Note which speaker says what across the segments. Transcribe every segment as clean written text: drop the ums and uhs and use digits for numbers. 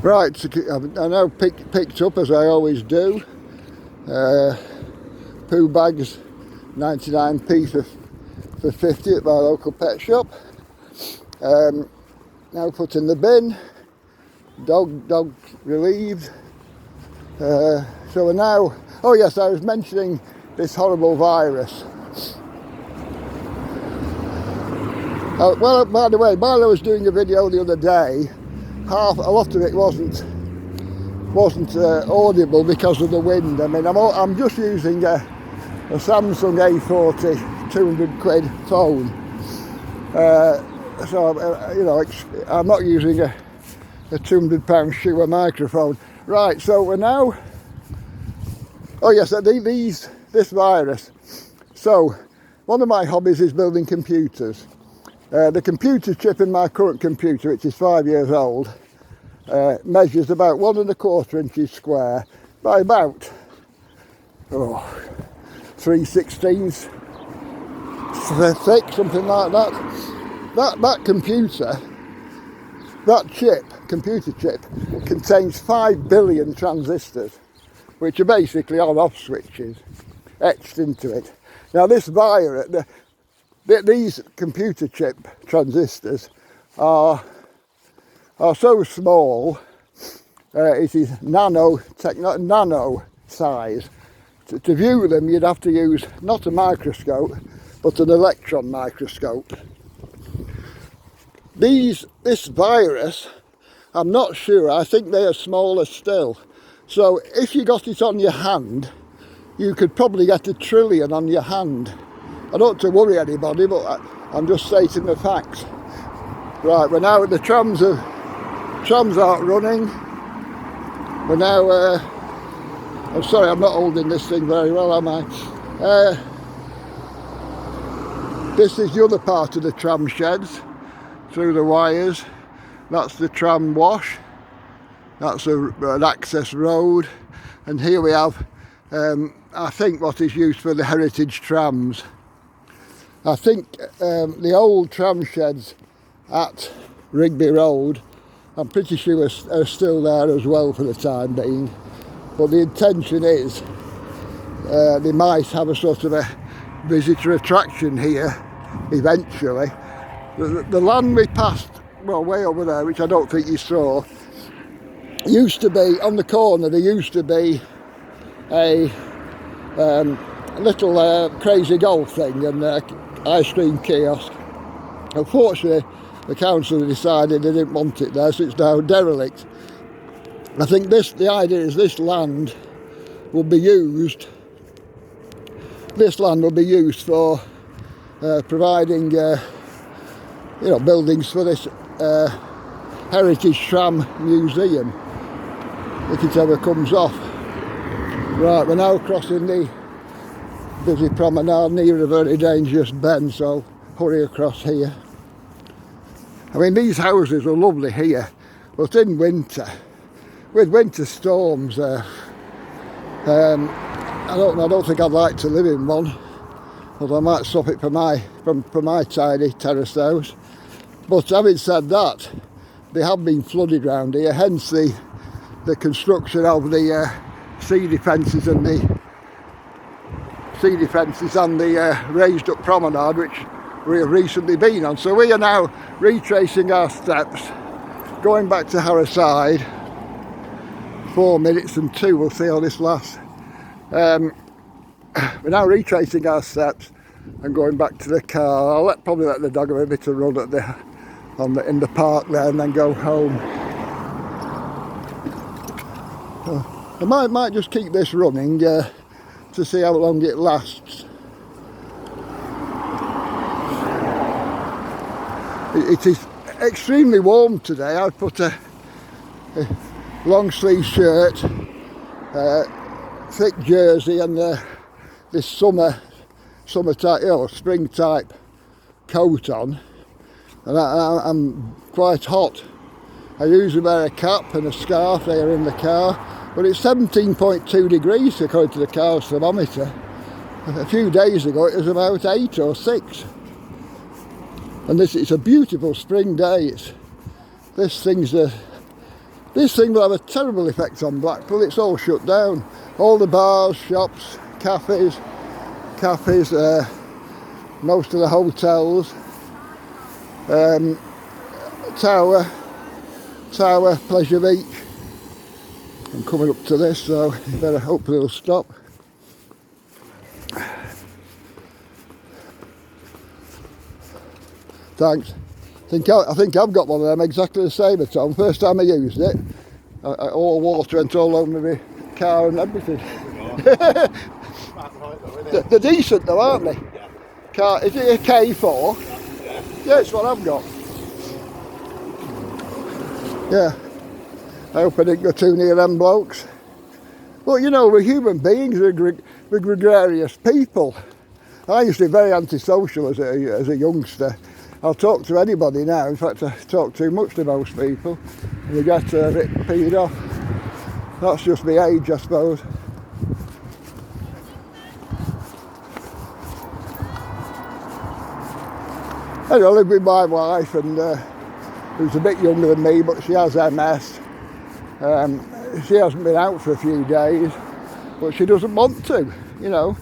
Speaker 1: Right, I now picked up, as I always do, poo bags, 99p for 50 at my local pet shop. Now put in the bin, dog relieved. So we're now, oh yes, I was mentioning this horrible virus. Well, by the way, while I was doing a video the other day, a lot of it wasn't audible because of the wind. I mean, I'm just using a Samsung A40 £200 phone, so you know, I'm not using a £200 Shure microphone. Right, so we're now. Oh yes, this virus. So one of my hobbies is building computers. The computer chip in my current computer, which is 5 years old, measures about 1¼ inches square by about 3/16 thick, something like that. That computer, computer chip, contains 5 billion transistors, which are basically on-off switches etched into it. Now this virus, these computer chip transistors are so small, it is nano size. To view them, you'd have to use not a microscope, but an electron microscope. This virus, I'm not sure, I think they are smaller still. So if you got it on your hand, you could probably get 1 trillion on your hand. I don't want to worry anybody, but I'm just stating the facts. Right, we're now at the trams aren't running. We're now, I'm sorry, I'm not holding this thing very well, am I? This is the other part of the tram sheds, through the wires. That's the tram wash. That's an access road. And here we have, I think, what is used for the heritage trams. I think the old tram sheds at Rigby Road, I'm pretty sure are still there as well for the time being. But the intention is they might have a sort of a visitor attraction here eventually. The land we passed, well, way over there, which I don't think you saw, used to be, on the corner, there used to be a little crazy golf thing and ice cream kiosk. Unfortunately, the council decided they didn't want it there, so it's now derelict. I think the idea is this land will be used for providing buildings for this heritage tram museum, if it ever comes off. Right, we're now crossing the busy promenade near a very dangerous bend, so hurry across here. I mean, these houses are lovely here, but in winter, with winter storms, I don't think I'd like to live in one, although I might swap it for my tiny terraced house. But having said that, they have been flooded round here, hence the construction of the sea defences and the raised up promenade, which we have recently been on. So we are now retracing our steps, going back to Harrowside. 4 minutes and 2, we'll see how this lasts. We're now retracing our steps and going back to the car. I'll probably let the dog have a bit of run in the park there and then go home. I might just keep this running to see how long it lasts. It is extremely warm today. I've put a long sleeve shirt, thick jersey and this summer type, spring type coat on, and I'm quite hot. I usually wear a cap and a scarf there in the car, but it's 17.2 degrees according to the car's thermometer. A few days ago it was about 8 or 6. And it's a beautiful spring day. This thing's This thing will have a terrible effect on Blackpool. It's all shut down. All the bars, shops, cafes, most of the hotels, Tower, Pleasure Beach. I'm coming up to this, so you better hope it'll stop. Thanks. I think I've got one of them exactly the same at home. First time I used it, all water went all over my car and everything. They're decent though, aren't they? Car, is it a K4? Yeah, it's what I've got. Yeah. I hope I didn't go too near them blokes. Well, you know, we're human beings, we're gregarious people. I used to be very antisocial as a youngster. I'll talk to anybody now. In fact, I talk too much to most people. And they get a bit peed off. That's just my age, I suppose. Anyway, I live with my wife, and who's a bit younger than me, but she has MS. She hasn't been out for a few days, but she doesn't want to, you know.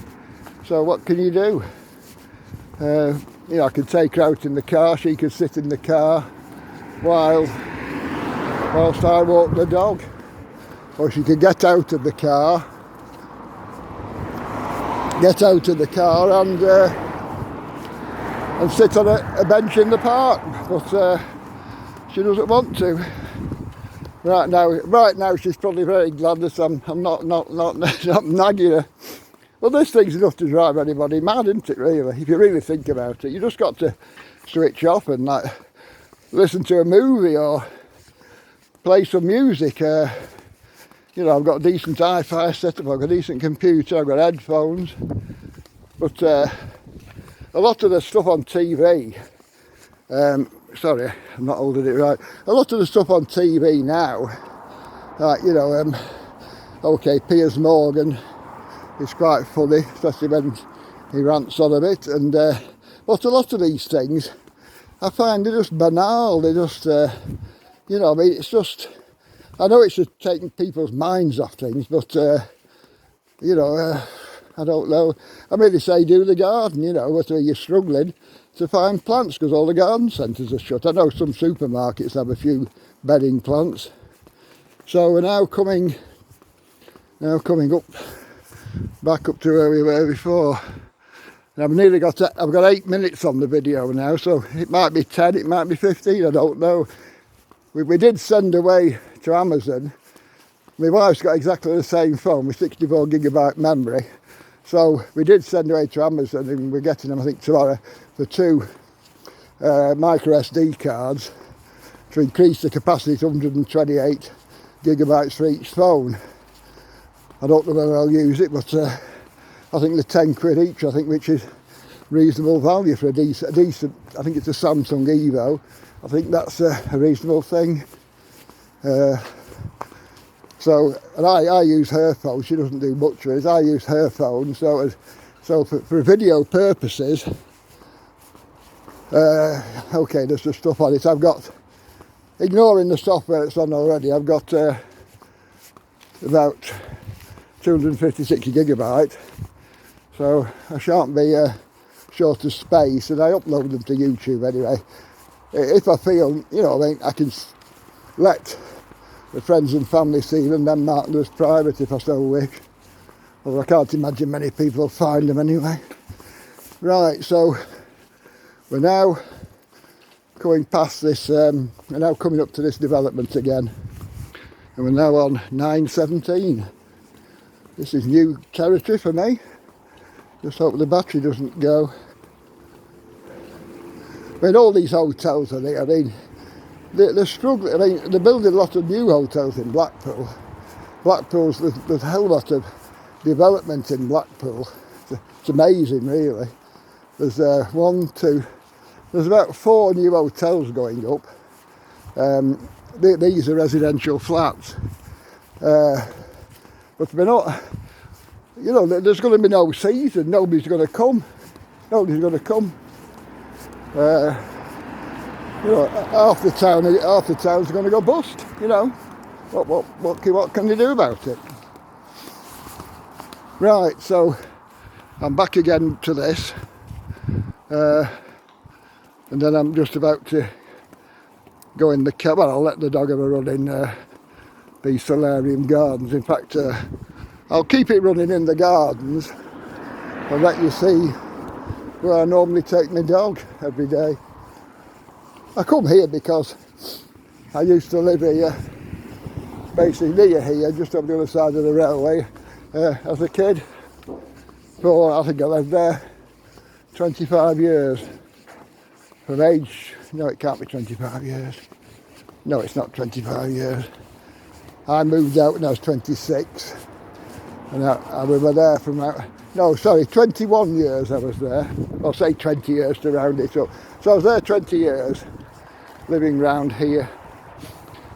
Speaker 1: So what can you do? You know, I could take her out in the car, she could sit in the car whilst I walk the dog. Or she could get out of the car and sit on a bench in the park, but she doesn't want to. Right now she's probably very glad that I'm not nagging her. Well, this thing's enough to drive anybody mad, isn't it, really? If you really think about it, you just got to switch off and like listen to a movie or play some music. You know, I've got a decent hi-fi setup, I've got a decent computer, I've got headphones, but a lot of the stuff on TV, sorry, I'm not holding it right. A lot of the stuff on TV now, like, you know, okay, Piers Morgan, it's quite funny, especially when he rants on a bit, and but a lot of these things I find they're just banal. They're just you know, I mean, it's just, I know it's just taking people's minds off things, but you know, I don't know. I mean, they say do the garden, you know, whether you're struggling to find plants because all the garden centres are shut. I know some supermarkets have a few bedding plants. So we're now coming up back up to where we were before. And I've got 8 minutes on the video now, so it might be 10, it might be 15, I don't know. We did send away to Amazon. My wife's got exactly the same phone with 64 gigabyte memory. So we did send away to Amazon, and we're getting them, I think, tomorrow, for 2 micro SD cards to increase the capacity to 128 gigabytes for each phone. I don't know whether I'll use it, but I think they're 10 quid each, I think, which is reasonable value for a decent, I think it's a Samsung Evo. I think that's a reasonable thing. So, and I use her phone, she doesn't do much with it, I use her phone, so for video purposes, okay, there's the stuff on it. I've got, ignoring the software it's on already, I've got about 256 gigabyte, so I shan't be short of space, and I upload them to YouTube anyway. If I feel, you know, I mean, I can let the friends and family see them, then mark them as private if I so wish. Although I can't imagine many people will find them anyway. Right, so we're now going past this, we're now coming up to this development again. And we're now on 917. This is new territory for me. Just hope the battery doesn't go. I mean, all these hotels, I mean, they're struggling. I mean, they're building a lot of new hotels in Blackpool. There's a hell of a lot of development in Blackpool. It's amazing, really. There's there's about 4 new hotels going up. These are residential flats. But we're not, you know, there's going to be no season. Nobody's going to come. You know, half the town's going to go bust, you know. what can you do about it? Right, so I'm back again to this, and then I'm just about to go in the car. Well, I'll let the dog have a run in the Solarium gardens. In fact, I'll keep it running in the gardens and let you see where I normally take my dog every day. I come here because I used to live here, basically near here, just on the other side of the railway, as a kid. So I think I lived there 25 years. From age, no, it can't be 25 years. No, it's not 25 years. I moved out when I was 26, and we were there from, no, sorry, 21 years I was there. I'll say 20 years to round it up. So I was there 20 years, living round here.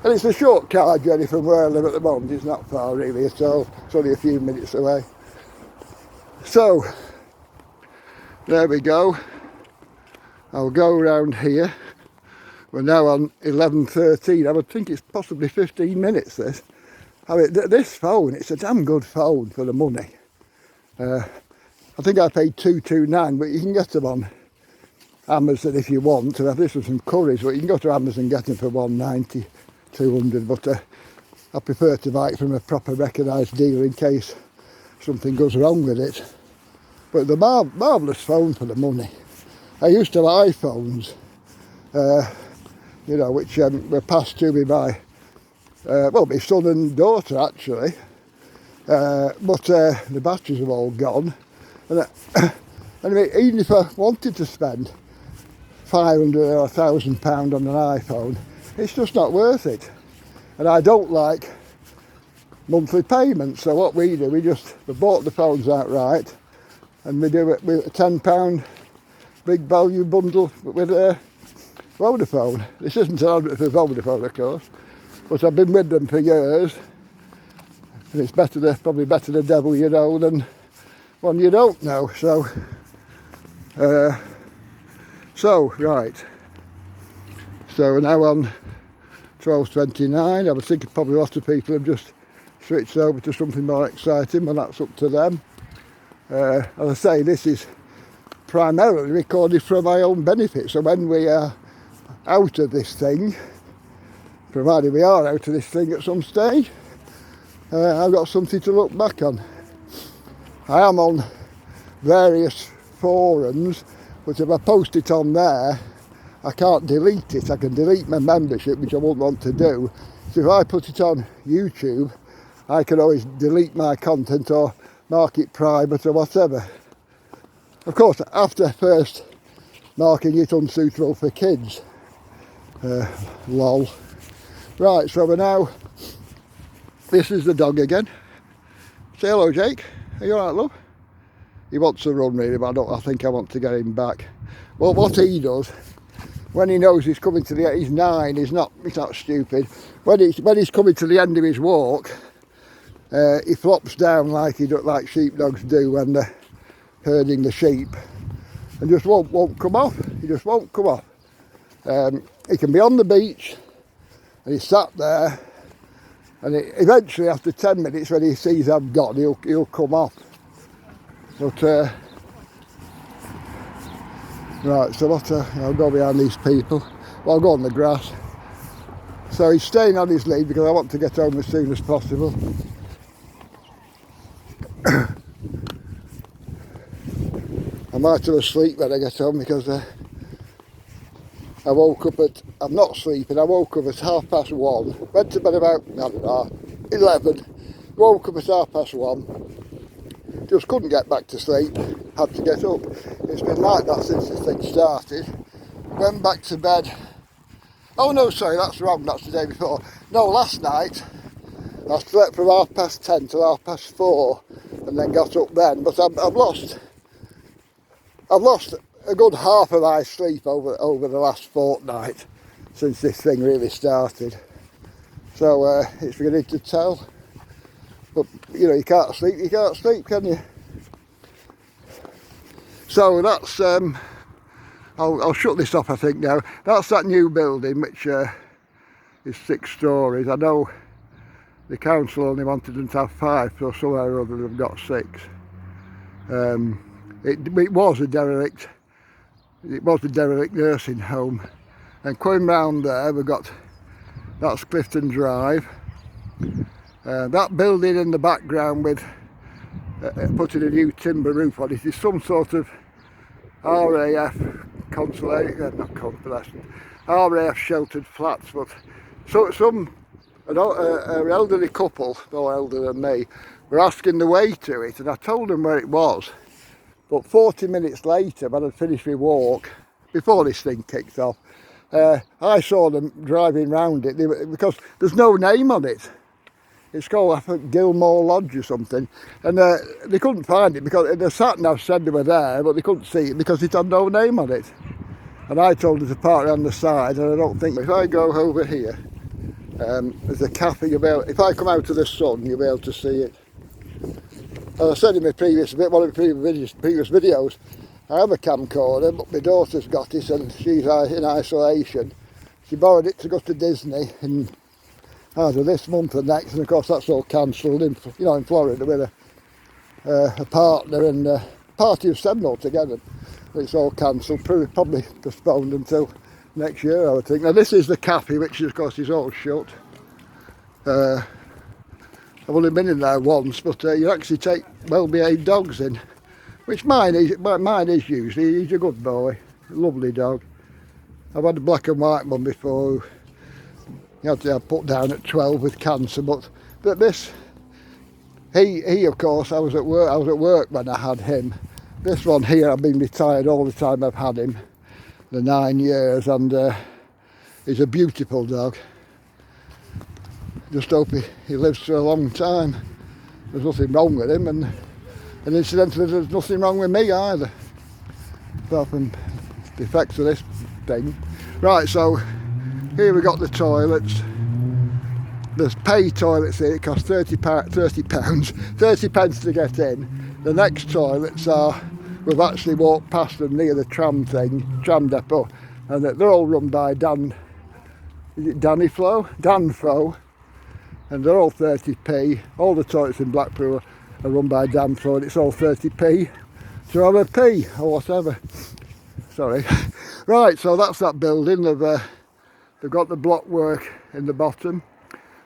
Speaker 1: And it's a short car journey from where I live at the moment. It's not far really at all. It's only a few minutes away. So, there we go. I'll go around here. We're now on 11:13. I would think it's possibly 15 minutes this. I mean, this phone, it's a damn good phone for the money. I think I paid $229, but you can get them on Amazon if you want. This was some curries, but you can go to Amazon and get them for $190, $200. But I prefer to buy it from a proper recognised dealer in case something goes wrong with it. But the marvellous phone for the money. I used to have iPhones, you know, which were passed to me by, well, my son and daughter actually, but the batteries have all gone. And I mean, even if I wanted to spend £500 or £1,000 on an iPhone, it's just not worth it. And I don't like monthly payments, so what we do, we bought the phones outright, and we do it with a £10 big value bundle with Vodafone. This isn't an advert for Vodafone, of course, but I've been with them for years, and it's probably better the devil you know than one you don't know. So, right. So we're now on 12:29. I was thinking probably lots of people have just switched over to something more exciting, but that's up to them. As I say, this is primarily recorded for my own benefit, so when we are out of this thing, provided we are out of this thing at some stage, I've got something to look back on. I am on various forums, but if I post it on there, I can't delete it. I can delete my membership, which I won't want to do. So if I put it on YouTube, I can always delete my content or mark it private or whatever. Of course, after first marking it unsuitable for kids. Lol. Right, so we're now, this is the dog again. Say hello, Jake. Are you alright, love? He wants to run really, but I think I want to get him back. Well, what he does, when he knows he's coming to the end, he's 9, he's not stupid. When he's coming to the end of his walk, he flops down like sheepdogs do when they're herding the sheep, and just won't come off. He just won't come off. He can be on the beach, and he's sat there, and eventually after 10 minutes, when he sees I've got, he'll come off. But right, so I'll go behind these people. Well, I'll go on the grass. So he's staying on his lead because I want to get home as soon as possible. I might have a sleep when I get home because I woke up at, I'm not sleeping, I woke up at 1:30, went to bed about, I don't know, 11, woke up at 1:30, just couldn't get back to sleep, had to get up. It's been like that since this thing started. Went back to bed, oh no, sorry, that's wrong, that's the day before. No, last night, I slept from 10:30 till 4:30 and then got up then, but I've lost a good half of my sleep over the last fortnight since this thing really started. So it's beginning to tell. But you know, you can't sleep, can you? So that's I'll shut this off I think now. That's that new building which is 6 stories. I know the council only wanted them to have 5, so somehow or other they've got 6. It was a derelict. It was a derelict nursing home, and coming round there we've got, that's Clifton Drive. That building in the background with putting a new timber roof on it is some sort of RAF consolation, not consolation, RAF sheltered flats, but so an elderly couple, no elder than me, were asking the way to it, and I told them where it was. But 40 minutes later, when I'd finished my walk, before this thing kicked off, I saw them driving round it, because there's no name on it. It's called, I think, Gilmore Lodge or something, and they couldn't find it because the sat-nav said they were there, but they couldn't see it because it had no name on it. And I told them to park on the side, and I don't think, if I go over here, there's a cafe, if I come out of the sun, you'll be able to see it. As I said in my one of the previous videos, I have a camcorder, but my daughter's got it and she's in isolation. She borrowed it to go to Disney in either this month or next, and of course that's all cancelled in Florida with a partner and a party of 7 altogether. It's all cancelled, probably postponed until next year, I would think. Now this is the cafe, which of course is all shut. I've only been in there once, but you actually take well-behaved dogs in, which mine is usually. He's a good boy, a lovely dog. I've had a black and white one before. He had to have put down at 12 with cancer, but this, he of course, I was at work when I had him. This one here, I've been retired all the time I've had him, the 9 years, and he's a beautiful dog. Just hope he lives for a long time. There's nothing wrong with him, and incidentally there's nothing wrong with me either, apart from the effects of this thing. Right, so here we got the toilets. There's pay toilets here. It costs 30 pence to get in. The next toilets are, we've actually walked past them near the tram depot, and they're all run by Dan Fo, and they're all 30p. All the toilets in Blackpool are run by Dan Fo, and it's all 30p to have a pee or whatever. Sorry. Right, so that's that building. They've got the block work in the bottom.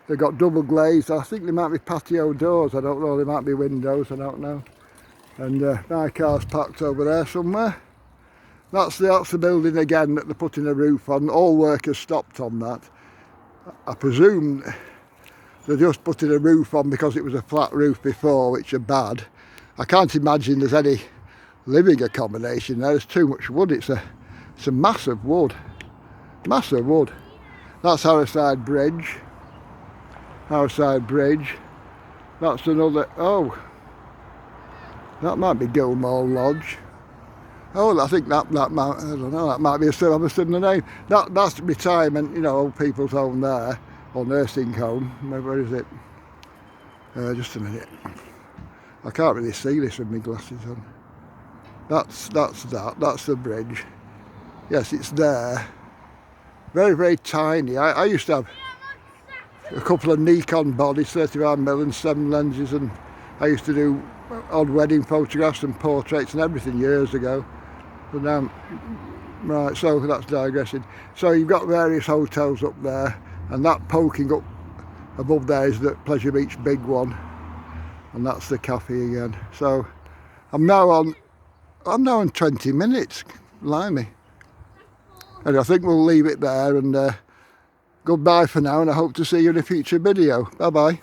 Speaker 1: They've got double glazed. I think they might be patio doors. I don't know. They might be windows. I don't know. And my car's parked over there somewhere. That's the building again that they're putting a roof on. All work has stopped on that. I presume they're just putting a roof on because it was a flat roof before, which are bad. I can't imagine there's any living accommodation there. There's too much wood. It's a massive wood. Massive wood. That's Harrowside Bridge. Harrowside Bridge. That's another, oh, that might be Gilmore Lodge. Oh, I think that might, I don't know, that might be a similar name. That's retirement, old people's home there, or nursing home. Where is it? Just a minute. I can't really see this with my glasses on. That's the bridge. Yes, it's there. Very, very tiny. I used to have a couple of Nikon bodies, 35mm and 7 lenses, and I used to do odd wedding photographs and portraits and everything years ago. But now, right, so that's digressing. So you've got various hotels up there, and that poking up above there is the Pleasure Beach big one, and that's the cafe again. So I'm now on 20 minutes, blimey. And I think we'll leave it there, and goodbye for now, and I hope to see you in a future video. Bye bye.